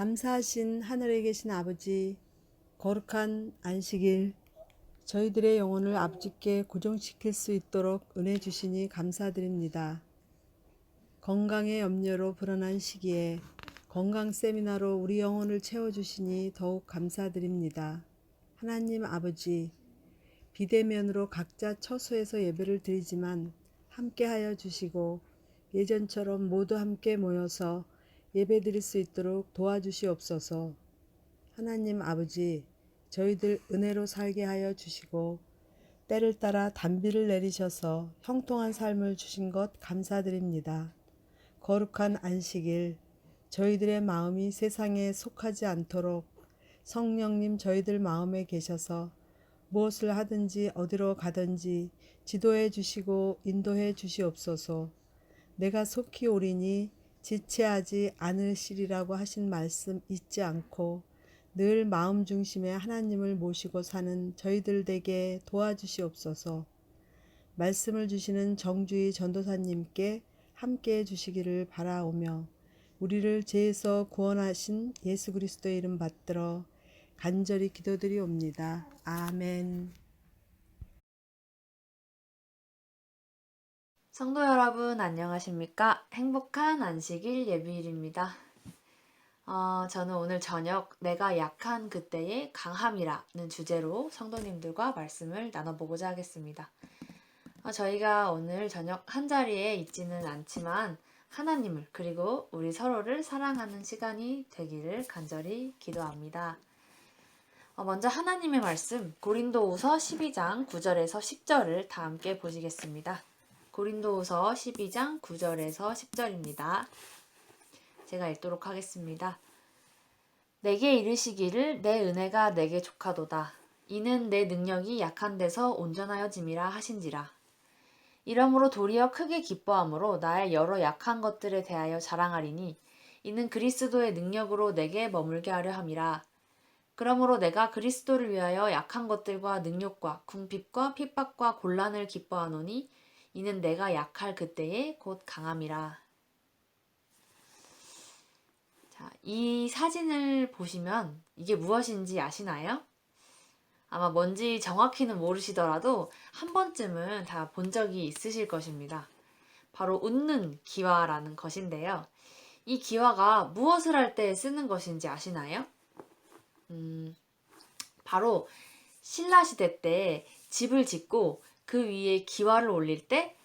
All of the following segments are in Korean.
감사하신 하늘에 계신 아버지, 거룩한 안식일, 저희들의 영혼을 아버지께 고정시킬 수 있도록 은혜 주시니 감사드립니다. 건강의 염려로 불안한 시기에 건강 세미나로 우리 영혼을 채워주시니 더욱 감사드립니다. 하나님 아버지, 비대면으로 각자 처소에서 예배를 드리지만 함께하여 주시고 예전처럼 모두 함께 모여서 예배 드릴 수 있도록 도와주시옵소서. 하나님 아버지, 저희들 은혜로 살게 하여 주시고 때를 따라 단비를 내리셔서 형통한 삶을 주신 것 감사드립니다. 거룩한 안식일, 저희들의 마음이 세상에 속하지 않도록 성령님 저희들 마음에 계셔서 무엇을 하든지 어디로 가든지 지도해 주시고 인도해 주시옵소서. 내가 속히 오리니 지체하지 않으시리라고 하신 말씀 잊지 않고 늘 마음 중심에 하나님을 모시고 사는 저희들 되게 도와주시옵소서. 말씀을 주시는 정주희 전도사님께 함께해 주시기를 바라오며 우리를 죄에서 구원하신 예수 그리스도의 이름 받들어 간절히 기도드리옵니다. 아멘. 성도 여러분 안녕하십니까? 행복한 안식일 예비일입니다. 저는 오늘 저녁 내가 약한 그때의 강함이라는 주제로 성도님들과 말씀을 나눠보고자 하겠습니다. 저희가 오늘 저녁 한자리에 있지는 않지만 하나님을 그리고 우리 서로를 사랑하는 시간이 되기를 간절히 기도합니다. 먼저 하나님의 말씀 고린도후서 12장 9절에서 10절을 다 함께 보시겠습니다. 고린도후서 12장 9절에서 10절입니다. 제가 읽도록 하겠습니다. 내게 이르시기를 내 은혜가 내게 족하도다. 이는 내 능력이 약한 데서 온전하여짐이라 하신지라. 이러므로 도리어 크게 기뻐함으로 나의 여러 약한 것들에 대하여 자랑하리니 이는 그리스도의 능력으로 내게 머물게 하려 함이라. 그러므로 내가 그리스도를 위하여 약한 것들과 능욕과 궁핍과 핍박과 곤란을 기뻐하노니 이는 내가 약할 그때에 곧 강함이라. 자, 이 사진을 보시면 이게 무엇인지 아시나요? 아마 뭔지 정확히는 모르시더라도 한 번쯤은 다 본 적이 있으실 것입니다. 바로 웃는 기와라는 것인데요. 이 기와가 무엇을 할 때 쓰는 것인지 아시나요? 바로 신라시대 때 집을 짓고 그 위에 기와를 올릴 때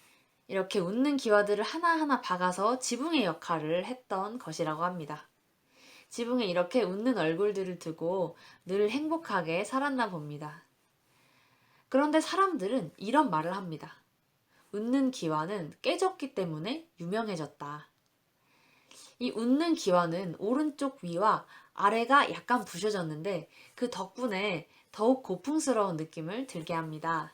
이렇게 웃는 기와들을 하나하나 박아서 지붕의 역할을 했던 것이라고 합니다. 지붕에 이렇게 웃는 얼굴들을 두고 늘 행복하게 살았나 봅니다. 그런데 사람들은 이런 말을 합니다. 웃는 기와는 깨졌기 때문에 유명해졌다. 이 웃는 기와는 오른쪽 위와 아래가 약간 부셔졌는데 그 덕분에 더욱 고풍스러운 느낌을 들게 합니다.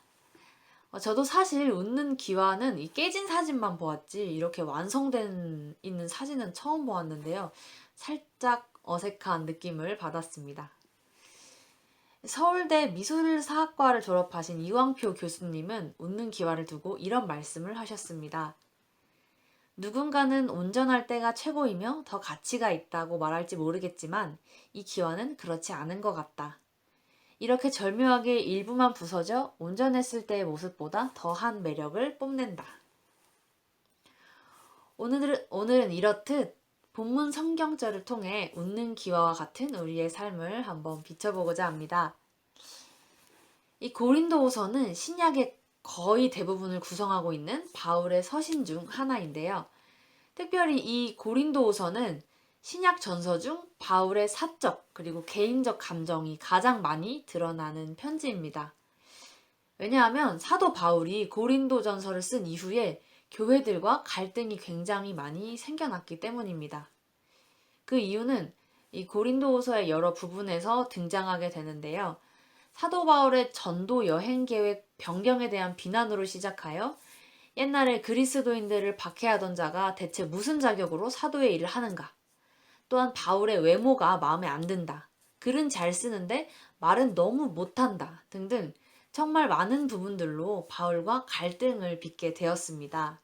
저도 사실 웃는 기와는 이 깨진 사진만 보았지 이렇게 완성된 있는 사진은 처음 보았는데요. 살짝 어색한 느낌을 받았습니다. 서울대 미술사학과를 졸업하신 이광표 교수님은 웃는 기와를 두고 이런 말씀을 하셨습니다. 누군가는 온전할 때가 최고이며 더 가치가 있다고 말할지 모르겠지만 이 기와는 그렇지 않은 것 같다. 이렇게 절묘하게 일부만 부서져 온전했을 때의 모습보다 더한 매력을 뽐낸다. 오늘은 이렇듯 본문 성경절을 통해 웃는 기와와 같은 우리의 삶을 한번 비춰보고자 합니다. 이 고린도후서는 신약의 거의 대부분을 구성하고 있는 바울의 서신 중 하나인데요. 특별히 이 고린도후서는 신약 전서 중 바울의 사적 그리고 개인적 감정이 가장 많이 드러나는 편지입니다. 왜냐하면 사도 바울이 고린도전서를 쓴 이후에 교회들과 갈등이 굉장히 많이 생겨났기 때문입니다. 그 이유는 이 고린도후서의 여러 부분에서 등장하게 되는데요. 사도 바울의 전도 여행 계획 변경에 대한 비난으로 시작하여 옛날에 그리스도인들을 박해하던 자가 대체 무슨 자격으로 사도의 일을 하는가? 또한 바울의 외모가 마음에 안 든다. 글은 잘 쓰는데 말은 너무 못한다. 등등 정말 많은 부분들로 바울과 갈등을 빚게 되었습니다.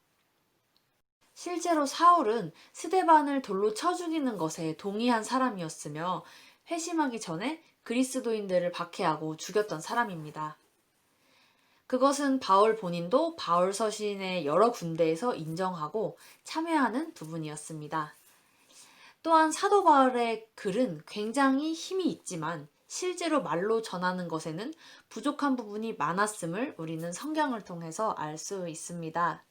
실제로 사울은 스데반을 돌로 쳐 죽이는 것에 동의한 사람이었으며 회심하기 전에 그리스도인들을 박해하고 죽였던 사람입니다. 그것은 바울 본인도 바울 서신의 여러 군데에서 인정하고 참여하는 부분이었습니다. 또한 사도 바울의 글은 굉장히 힘이 있지만 실제로 말로 전하는 것에는 부족한 부분이 많았음을 우리는 성경을 통해서 알 수 있습니다.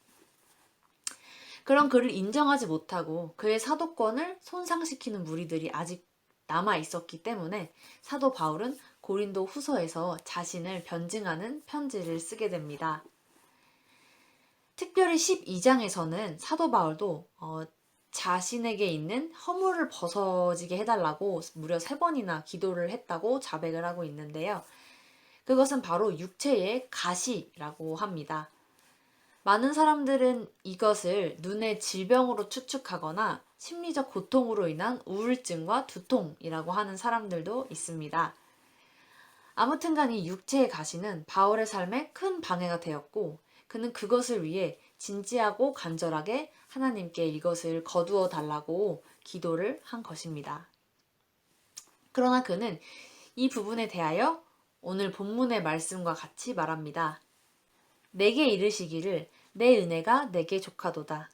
그런 그를 인정하지 못하고 그의 사도권을 손상시키는 무리들이 아직 남아 있었기 때문에 사도 바울은 고린도 후서에서 자신을 변증하는 편지를 쓰게 됩니다. 특별히 12장에서는 사도 바울도 자신에게 있는 허물을 벗어지게 해달라고 무려 3번이나 기도를 했다고 자백을 하고 있는데요. 그것은 바로 육체의 가시라고 합니다. 많은 사람들은 이것을 눈의 질병으로 추측하거나 심리적 고통으로 인한 우울증과 두통이라고 하는 사람들도 있습니다. 아무튼간 이 육체의 가시는 바울의 삶에 큰 방해가 되었고 그는 그것을 위해 진지하고 간절하게 하나님께 이것을 거두어 달라고 기도를 한 것입니다. 그러나 그는 이 부분에 대하여 오늘 본문의 말씀과 같이 말합니다. 내게 이르시기를 내 은혜가 내게 족하도다.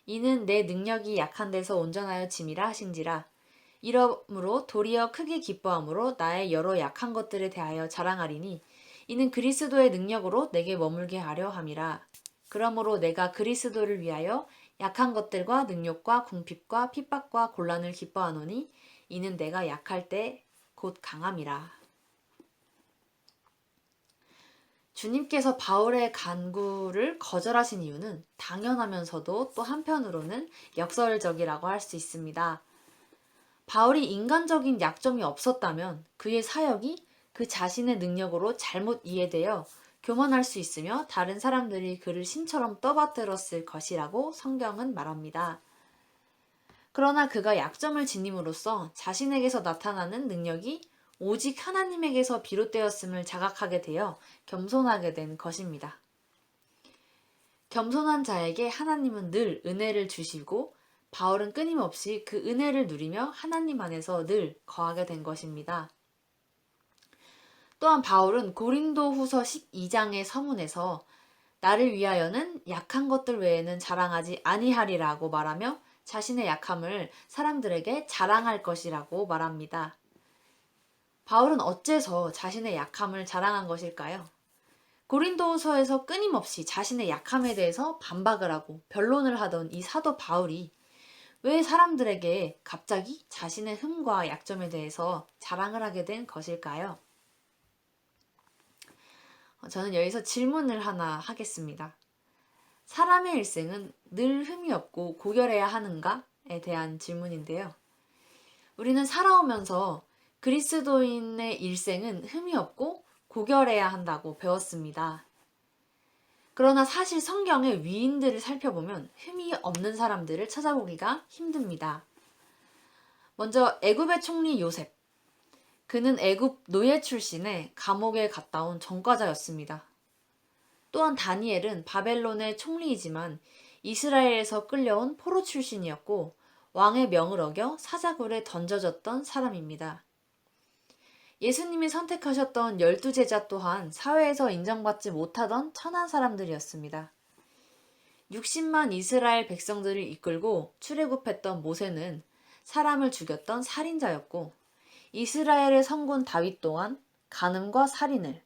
이는 내 능력이 약한 데서 온전하여 짐이라 하신지라. 이러므로 도리어 크게 기뻐함으로 나의 여러 약한 것들에 대하여 자랑하리니 이는 그리스도의 능력으로 내게 머물게 하려 함이라. 그러므로 내가 그리스도를 위하여 약한 것들과 능욕과 궁핍과 핍박과 곤란을 기뻐하노니 이는 내가 약할 때 곧 강함이라. 주님께서 바울의 간구를 거절하신 이유는 당연하면서도 또 한편으로는 역설적이라고 할 수 있습니다. 바울이 인간적인 약점이 없었다면 그의 사역이 그 자신의 능력으로 잘못 이해되어 교만할 수 있으며 다른 사람들이 그를 신처럼 떠받들었을 것이라고 성경은 말합니다. 그러나 그가 약점을 지님으로써 자신에게서 나타나는 능력이 오직 하나님에게서 비롯되었음을 자각하게 되어 겸손하게 된 것입니다. 겸손한 자에게 하나님은 늘 은혜를 주시고 바울은 끊임없이 그 은혜를 누리며 하나님 안에서 늘 거하게 된 것입니다. 또한 바울은 고린도 후서 12장의 서문에서 나를 위하여는 약한 것들 외에는 자랑하지 아니하리라고 말하며 자신의 약함을 사람들에게 자랑할 것이라고 말합니다. 바울은 어째서 자신의 약함을 자랑한 것일까요? 고린도후서에서 끊임없이 자신의 약함에 대해서 반박을 하고 변론을 하던 이 사도 바울이 왜 사람들에게 갑자기 자신의 흠과 약점에 대해서 자랑을 하게 된 것일까요? 저는 여기서 질문을 하나 하겠습니다. 사람의 일생은 늘 흠이 없고 고결해야 하는가에 대한 질문인데요. 우리는 살아오면서 그리스도인의 일생은 흠이 없고 고결해야 한다고 배웠습니다. 그러나 사실 성경의 위인들을 살펴보면 흠이 없는 사람들을 찾아보기가 힘듭니다. 먼저 애굽의 총리 요셉. 그는 애굽 노예 출신의 감옥에 갔다 온 전과자였습니다. 또한 다니엘은 바벨론의 총리이지만 이스라엘에서 끌려온 포로 출신이었고 왕의 명을 어겨 사자굴에 던져졌던 사람입니다. 예수님이 선택하셨던 12제자 또한 사회에서 인정받지 못하던 천한 사람들이었습니다. 60만 이스라엘 백성들을 이끌고 출애굽했던 모세는 사람을 죽였던 살인자였고 이스라엘의 성군 다윗 또한 간음과 살인을,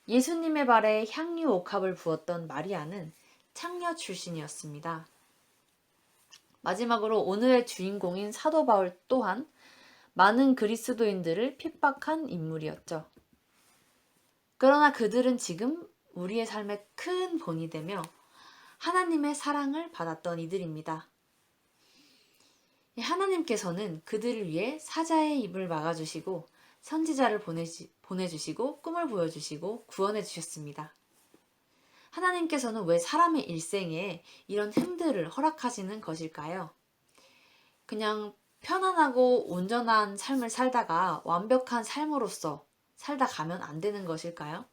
예수님의 발에 향유 옥합을 부었던 마리아는 창녀 출신이었습니다. 마지막으로 오늘의 주인공인 사도 바울 또한 많은 그리스도인들을 핍박한 인물이었죠. 그러나 그들은 지금 우리의 삶의 큰 본이 되며 하나님의 사랑을 받았던 이들입니다. 하나님께서는 그들을 위해 사자의 입을 막아주시고 선지자를 보내주시고 꿈을 보여주시고 구원해 주셨습니다. 하나님께서는 왜 사람의 일생에 이런 흠들을 허락하시는 것일까요? 그냥 편안하고 온전한 삶을 살다가 완벽한 삶으로서 살다 가면 안 되는 것일까요?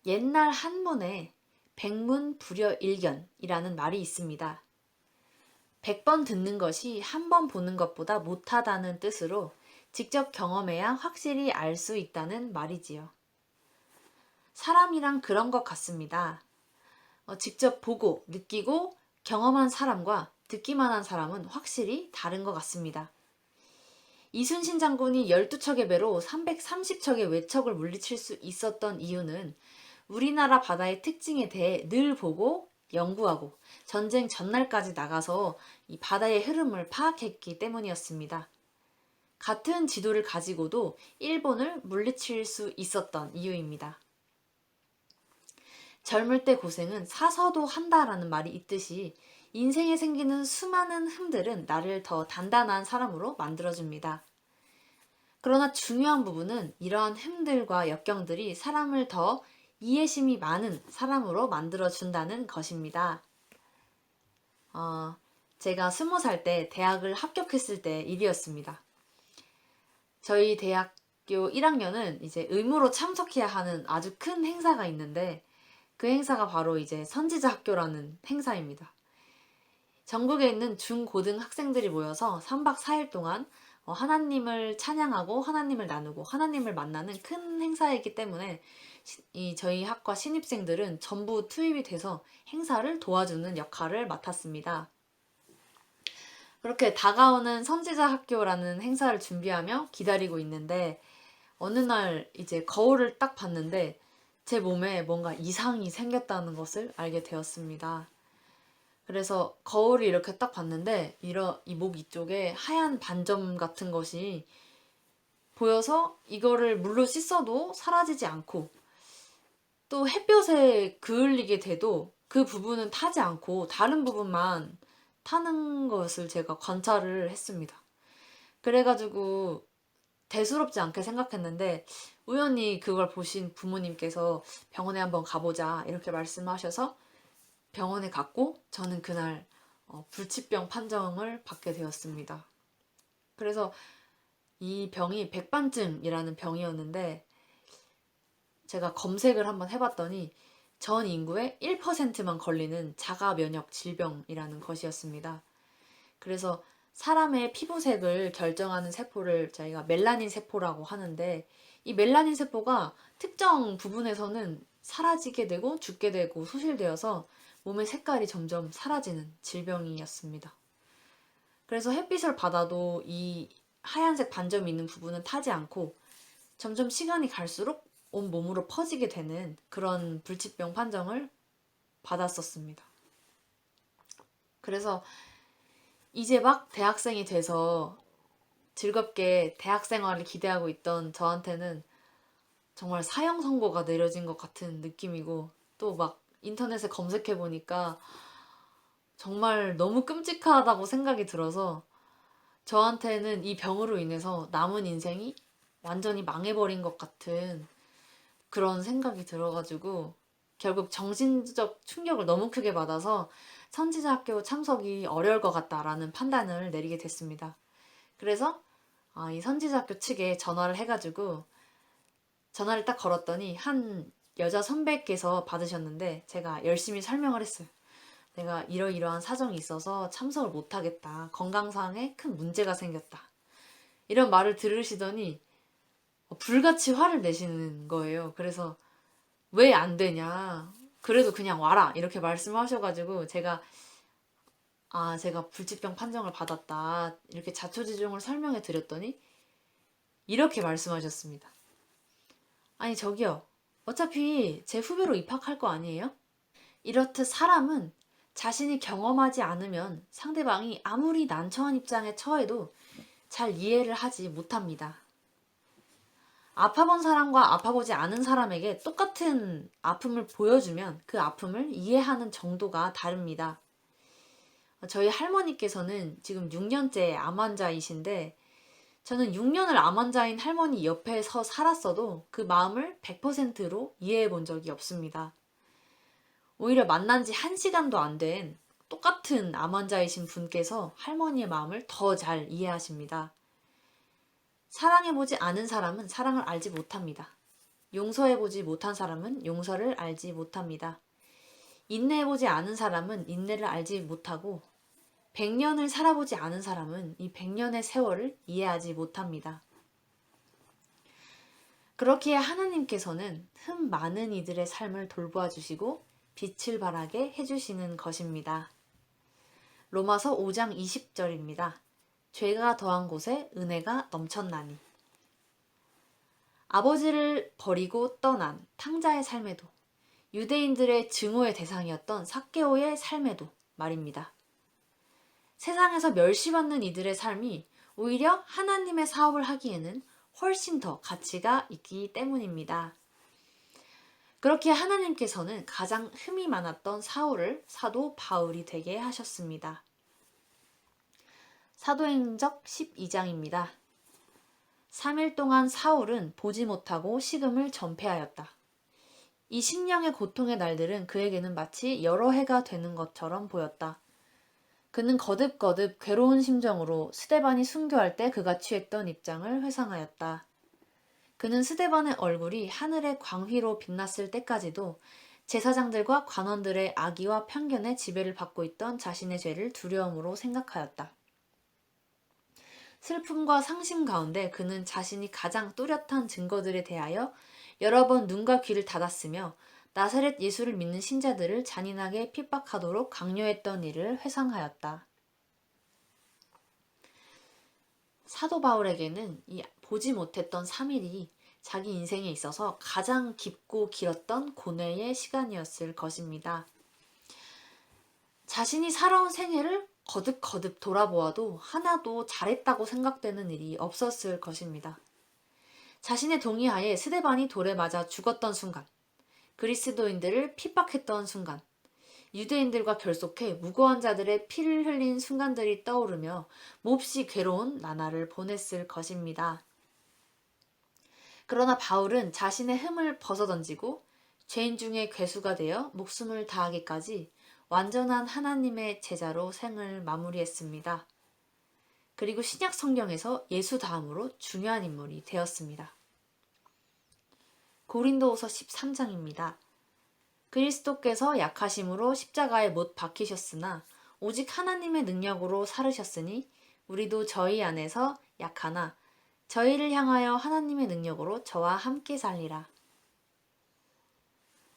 옛날 한문에 백문불여일견이라는 말이 있습니다. 100번 듣는 것이 한 번 보는 것보다 못하다는 뜻으로 직접 경험해야 확실히 알 수 있다는 말이지요. 사람이랑 그런 것 같습니다. 직접 보고 느끼고 경험한 사람과 듣기만 한 사람은 확실히 다른 것 같습니다. 이순신 장군이 12척의 배로 330척의 외척을 물리칠 수 있었던 이유는 우리나라 바다의 특징에 대해 늘 보고 연구하고 전쟁 전날까지 나가서 이 바다의 흐름을 파악했기 때문이었습니다. 같은 지도를 가지고도 일본을 물리칠 수 있었던 이유입니다. 젊을 때 고생은 사서도 한다라는 말이 있듯이 인생에 생기는 수많은 흠들은 나를 더 단단한 사람으로 만들어줍니다. 그러나 중요한 부분은 이러한 흠들과 역경들이 사람을 더 이해심이 많은 사람으로 만들어준다는 것입니다. 제가 20살 때 대학을 합격했을 때 일이었습니다. 저희 대학교 1학년은 이제 의무로 참석해야 하는 아주 큰 행사가 있는데 그 행사가 바로 이제 선지자 학교라는 행사입니다. 전국에 있는 중고등 학생들이 모여서 3박 4일 동안 하나님을 찬양하고 하나님을 나누고 하나님을 만나는 큰 행사이기 때문에 저희 학과 신입생들은 전부 투입이 돼서 행사를 도와주는 역할을 맡았습니다. 그렇게 다가오는 선지자 학교라는 행사를 준비하며 기다리고 있는데 어느 날 이제 거울을 딱 봤는데 제 몸에 뭔가 이상이 생겼다는 것을 알게 되었습니다. 그래서 거울을 이렇게 딱 봤는데 이 목 이쪽에 하얀 반점 같은 것이 보여서 이거를 물로 씻어도 사라지지 않고 또 햇볕에 그을리게 돼도 그 부분은 타지 않고 다른 부분만 타는 것을 제가 관찰을 했습니다. 그래가지고 대수롭지 않게 생각했는데 우연히 그걸 보신 부모님께서 병원에 한번 가보자 이렇게 말씀하셔서 병원에 갔고 저는 그날 불치병 판정을 받게 되었습니다. 그래서 이 병이 백반증이라는 병이었는데 제가 검색을 한번 해봤더니 전 인구의 1%만 걸리는 자가 면역 질병이라는 것이었습니다. 그래서 사람의 피부색을 결정하는 세포를 저희가 멜라닌 세포라고 하는데 이 멜라닌 세포가 특정 부분에서는 사라지게 되고 죽게 되고 소실되어서 몸의 색깔이 점점 사라지는 질병이었습니다. 그래서 햇빛을 받아도 이 하얀색 반점이 있는 부분은 타지 않고 점점 시간이 갈수록 온 몸으로 퍼지게 되는 그런 불치병 판정을 받았었습니다. 그래서 이제 막 대학생이 돼서 즐겁게 대학 생활을 기대하고 있던 저한테는 정말 사형 선고가 내려진 것 같은 느낌이고, 또 막 인터넷에 검색해 보니까 정말 너무 끔찍하다고 생각이 들어서 저한테는 이 병으로 인해서 남은 인생이 완전히 망해버린 것 같은 그런 생각이 들어가지고 결국 정신적 충격을 너무 크게 받아서 선지자학교 참석이 어려울 것 같다라는 판단을 내리게 됐습니다. 그래서 이 선지자학교 측에 전화를 해가지고 전화를 딱 걸었더니 한 여자 선배께서 받으셨는데 제가 열심히 설명을 했어요. 내가 이러이러한 사정이 있어서 참석을 못하겠다. 건강상에 큰 문제가 생겼다. 이런 말을 들으시더니 불같이 화를 내시는 거예요. 그래서 왜 안 되냐. 그래도 그냥 와라. 이렇게 말씀하셔가지고 제가 불치병 판정을 받았다. 이렇게 자초지종을 설명해 드렸더니 이렇게 말씀하셨습니다. 아니 저기요. 어차피 제 후배로 입학할 거 아니에요? 이렇듯 사람은 자신이 경험하지 않으면 상대방이 아무리 난처한 입장에 처해도 잘 이해를 하지 못합니다. 아파본 사람과 아파보지 않은 사람에게 똑같은 아픔을 보여주면 그 아픔을 이해하는 정도가 다릅니다. 저희 할머니께서는 지금 6년째 암 환자이신데 저는 6년을 암 환자인 할머니 옆에 서 살았어도 그 마음을 100%로 이해해 본 적이 없습니다. 오히려 만난 지 1시간도 안 된 똑같은 암 환자이신 분께서 할머니의 마음을 더 잘 이해하십니다. 사랑해보지 않은 사람은 사랑을 알지 못합니다. 용서해보지 못한 사람은 용서를 알지 못합니다. 인내해보지 않은 사람은 인내를 알지 못하고 100년을 살아보지 않은 사람은 이 100년의 세월을 이해하지 못합니다. 그렇기에 하나님께서는 흠 많은 이들의 삶을 돌보아 주시고 빛을 발하게 해주시는 것입니다. 로마서 5장 20절입니다. 죄가 더한 곳에 은혜가 넘쳤나니. 아버지를 버리고 떠난 탕자의 삶에도 유대인들의 증오의 대상이었던 삭개오의 삶에도 말입니다. 세상에서 멸시받는 이들의 삶이 오히려 하나님의 사업을 하기에는 훨씬 더 가치가 있기 때문입니다. 그렇게 하나님께서는 가장 흠이 많았던 사울을 사도 바울이 되게 하셨습니다. 사도행적 12장입니다. 3일 동안 사울은 보지 못하고 식음을 전폐하였다. 이 심령의 고통의 날들은 그에게는 마치 여러 해가 되는 것처럼 보였다. 그는 거듭거듭 괴로운 심정으로 스데반이 순교할 때 그가 취했던 입장을 회상하였다. 그는 스데반의 얼굴이 하늘의 광휘로 빛났을 때까지도 제사장들과 관원들의 악의와 편견의 지배를 받고 있던 자신의 죄를 두려움으로 생각하였다. 슬픔과 상심 가운데 그는 자신이 가장 뚜렷한 증거들에 대하여 여러 번 눈과 귀를 닫았으며 나사렛 예수를 믿는 신자들을 잔인하게 핍박하도록 강요했던 일을 회상하였다. 사도 바울에게는 이 보지 못했던 3일이 자기 인생에 있어서 가장 깊고 길었던 고뇌의 시간이었을 것입니다. 자신이 살아온 생애를 거듭거듭 돌아보아도 하나도 잘했다고 생각되는 일이 없었을 것입니다. 자신의 동의하에 스데반이 돌에 맞아 죽었던 순간, 그리스도인들을 핍박했던 순간, 유대인들과 결속해 무고한 자들의 피를 흘린 순간들이 떠오르며 몹시 괴로운 나날을 보냈을 것입니다. 그러나 바울은 자신의 흠을 벗어던지고 죄인 중에 괴수가 되어 목숨을 다하기까지 완전한 하나님의 제자로 생을 마무리했습니다. 그리고 신약 성경에서 예수 다음으로 중요한 인물이 되었습니다. 고린도후서 13장입니다. 그리스도께서 약하심으로 십자가에 못 박히셨으나 오직 하나님의 능력으로 살으셨으니 우리도 저희 안에서 약하나 저희를 향하여 하나님의 능력으로 저와 함께 살리라.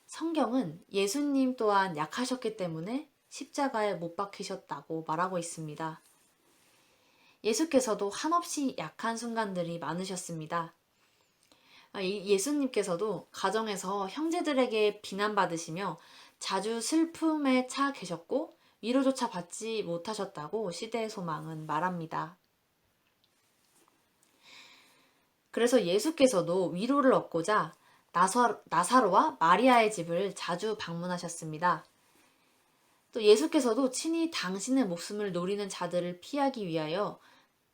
성경은 예수님 또한 약하셨기 때문에 십자가에 못 박히셨다고 말하고 있습니다. 예수께서도 한없이 약한 순간들이 많으셨습니다. 예수님께서도 가정에서 형제들에게 비난받으시며 자주 슬픔에 차 계셨고 위로조차 받지 못하셨다고 시대의 소망은 말합니다. 그래서 예수께서도 위로를 얻고자 나사로와 마리아의 집을 자주 방문하셨습니다. 또 예수께서도 친히 당신의 목숨을 노리는 자들을 피하기 위하여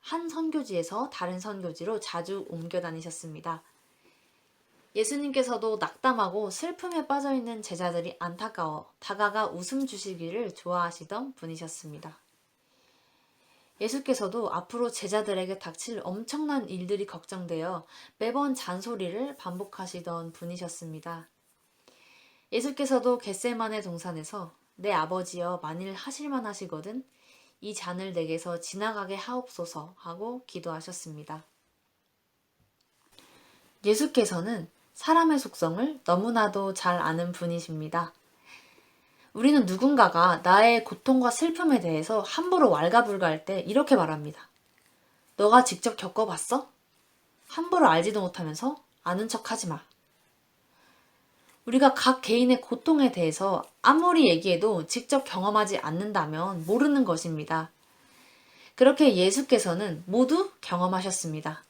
한 선교지에서 다른 선교지로 자주 옮겨 다니셨습니다. 예수님께서도 낙담하고 슬픔에 빠져있는 제자들이 안타까워 다가가 웃음 주시기를 좋아하시던 분이셨습니다. 예수께서도 앞으로 제자들에게 닥칠 엄청난 일들이 걱정되어 매번 잔소리를 반복하시던 분이셨습니다. 예수께서도 겟세마네 동산에서 내 아버지여 만일 하실만 하시거든 이 잔을 내게서 지나가게 하옵소서 하고 기도하셨습니다. 예수께서는 사람의 속성을 너무나도 잘 아는 분이십니다. 우리는 누군가가 나의 고통과 슬픔에 대해서 함부로 왈가불가할 때 이렇게 말합니다. 너가 직접 겪어봤어? 함부로 알지도 못하면서 아는 척하지 마. 우리가 각 개인의 고통에 대해서 아무리 얘기해도 직접 경험하지 않는다면 모르는 것입니다. 그렇게 예수께서는 모두 경험하셨습니다.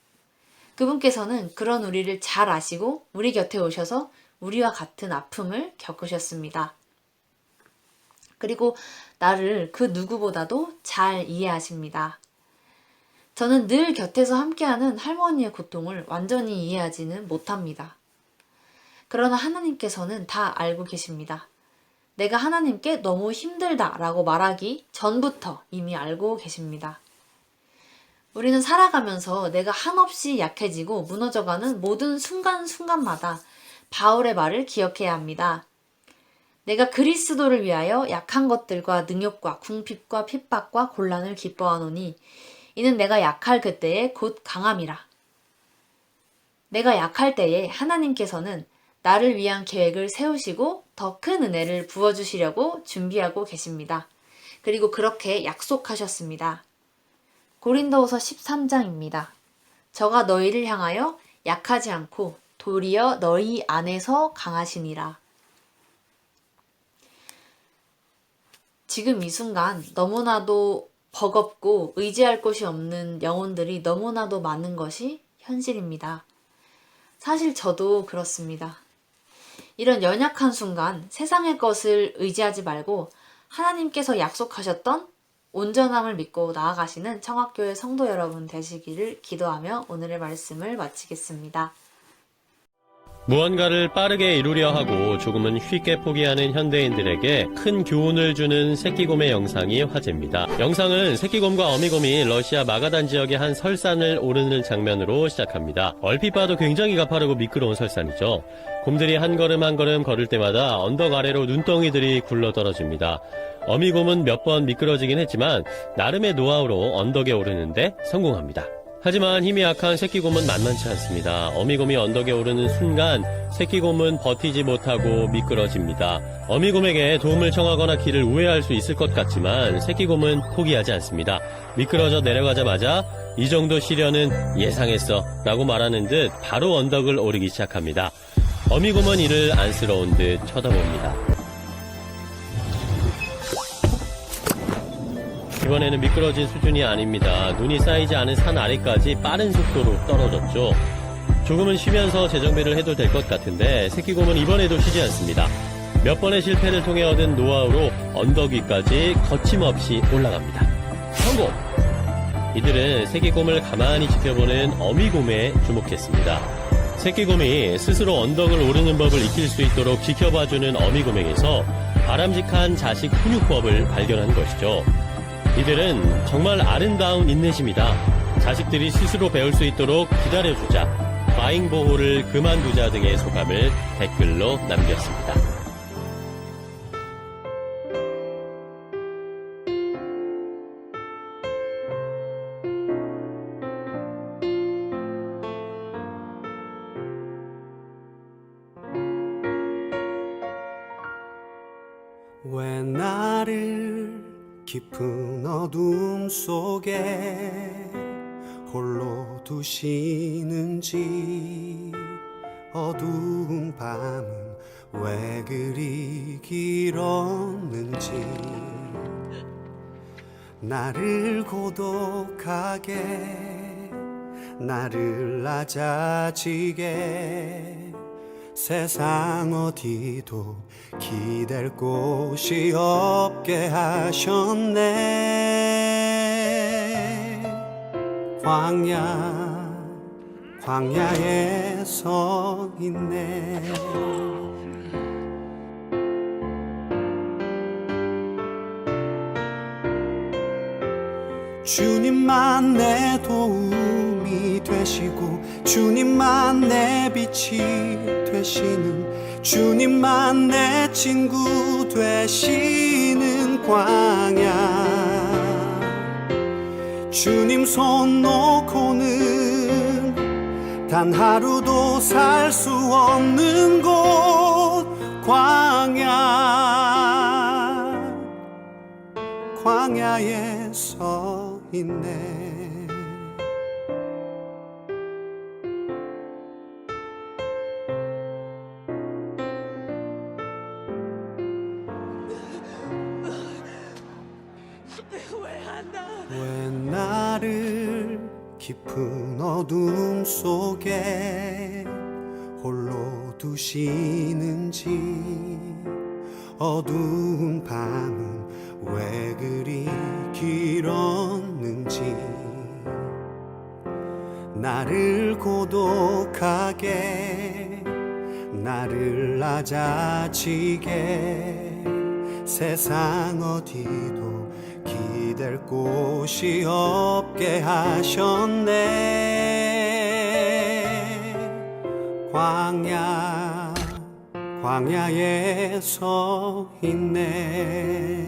그분께서는 그런 우리를 잘 아시고 우리 곁에 오셔서 우리와 같은 아픔을 겪으셨습니다. 그리고 나를 그 누구보다도 잘 이해하십니다. 저는 늘 곁에서 함께하는 할머니의 고통을 완전히 이해하지는 못합니다. 그러나 하나님께서는 다 알고 계십니다. 내가 하나님께 너무 힘들다라고 말하기 전부터 이미 알고 계십니다. 우리는 살아가면서 내가 한없이 약해지고 무너져가는 모든 순간순간마다 바울의 말을 기억해야 합니다. 내가 그리스도를 위하여 약한 것들과 능욕과 궁핍과 핍박과 곤란을 기뻐하노니 이는 내가 약할 그때에 곧 강함이라. 내가 약할 때에 하나님께서는 나를 위한 계획을 세우시고 더 큰 은혜를 부어주시려고 준비하고 계십니다. 그리고 그렇게 약속하셨습니다. 고린도후서 13장입니다. 저가 너희를 향하여 약하지 않고 도리어 너희 안에서 강하시니라. 지금 이 순간 너무나도 버겁고 의지할 곳이 없는 영혼들이 너무나도 많은 것이 현실입니다. 사실 저도 그렇습니다. 이런 연약한 순간 세상의 것을 의지하지 말고 하나님께서 약속하셨던 온전함을 믿고 나아가시는 청학교의 성도 여러분 되시기를 기도하며 오늘의 말씀을 마치겠습니다. 무언가를 빠르게 이루려 하고 조금은 쉽게 포기하는 현대인들에게 큰 교훈을 주는 새끼곰의 영상이 화제입니다. 영상은 새끼곰과 어미곰이 러시아 마가단 지역의 한 설산을 오르는 장면으로 시작합니다. 얼핏 봐도 굉장히 가파르고 미끄러운 설산이죠. 곰들이 한 걸음 한 걸음 걸을 때마다 언덕 아래로 눈덩이들이 굴러 떨어집니다. 어미곰은 몇 번 미끄러지긴 했지만 나름의 노하우로 언덕에 오르는데 성공합니다. 하지만 힘이 약한 새끼곰은 만만치 않습니다. 어미곰이 언덕에 오르는 순간 새끼곰은 버티지 못하고 미끄러집니다. 어미곰에게 도움을 청하거나 길을 우회할 수 있을 것 같지만 새끼곰은 포기하지 않습니다. 미끄러져 내려가자마자 이 정도 시련은 예상했어 라고 말하는 듯 바로 언덕을 오르기 시작합니다. 어미곰은 이를 안쓰러운 듯 쳐다봅니다. 이번에는 미끄러진 수준이 아닙니다. 눈이 쌓이지 않은 산 아래까지 빠른 속도로 떨어졌죠. 조금은 쉬면서 재정비를 해도 될 것 같은데 새끼곰은 이번에도 쉬지 않습니다. 몇 번의 실패를 통해 얻은 노하우로 언덕 위까지 거침없이 올라갑니다. 성공! 이들은 새끼곰을 가만히 지켜보는 어미곰에 주목했습니다. 새끼곰이 스스로 언덕을 오르는 법을 익힐 수 있도록 지켜봐주는 어미곰에게서 바람직한 자식 훈육법을 발견한 것이죠. 이들은 정말 아름다운 인내심이다. 자식들이 스스로 배울 수 있도록 기다려주자. 과잉 보호를 그만두자 등의 소감을 댓글로 남겼습니다. 왜 나를 깊은 어둠 속에 홀로 두시는지 어두운 밤은 왜 그리 길었는지 나를 고독하게 나를 낮아지게 세상 어디도 기댈 곳이 없게 하셨네. 광야에 서 있네. 주님만 내 도움이 되시고 주님만 내 빛이 되시는 주님만 내 친구 되시는 광야. 주님 손 놓고는 단 하루도 살 수 없는 곳 광야에 서 있네. 왜 나를 깊은 어둠 속에 홀로 두시는지 어두운 밤은 왜 그리 길었는지 나를 고독하게 나를 낮아지게 세상 어디도 기댈 곳이 없게 하셨네. 광야에 서 있네.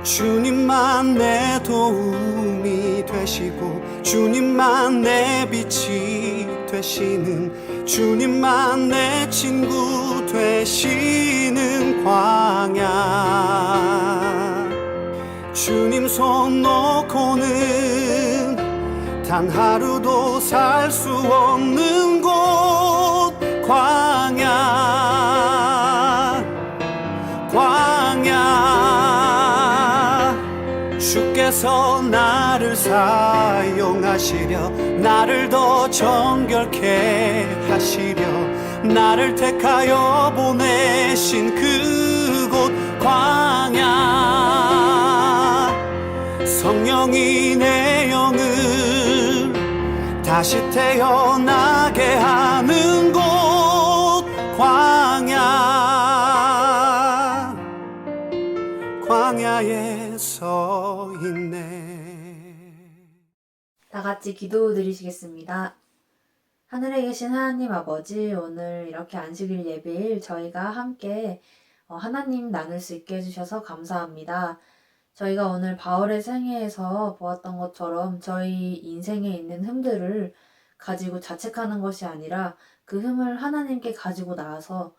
주님만 내 도움이 되시고 주님만 내 빛이 되시는 주님만 내 친구 되시는 광야. 주님 손 놓고는 단 하루도 살 수 없는 곳 광야. 주께서 나를 사용하시려 나를 더 정결케 하시려 나를 택하여 보내신 그곳 광야. 성령이 내 영을 다시 태어나게 하는 곳 광야에 서 있네. 다 같이 기도 드리시겠습니다. 하늘에 계신 하나님 아버지, 오늘 이렇게 안식일 예배일 저희가 함께 하나님 나눌 수 있게 해주셔서 감사합니다. 저희가 오늘 바울의 생애에서 보았던 것처럼 저희 인생에 있는 흠들을 가지고 자책하는 것이 아니라 그 흠을 하나님께 가지고 나와서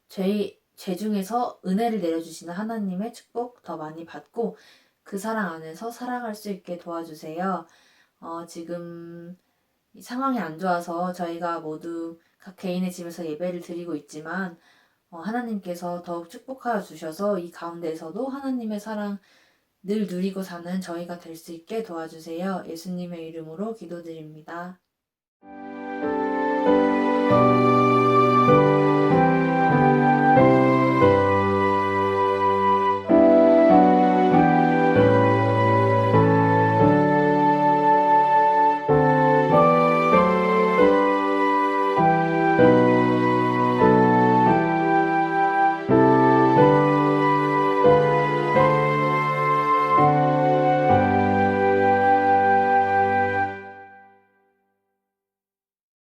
죄 중에서 은혜를 내려주시는 하나님의 축복 더 많이 받고 그 사랑 안에서 살아갈 수 있게 도와주세요. 지금 이 상황이 안 좋아서 저희가 모두 각 개인의 집에서 예배를 드리고 있지만 하나님께서 더욱 축복하여 주셔서 이 가운데에서도 하나님의 사랑 늘 누리고 사는 저희가 될 수 있게 도와주세요. 예수님의 이름으로 기도드립니다.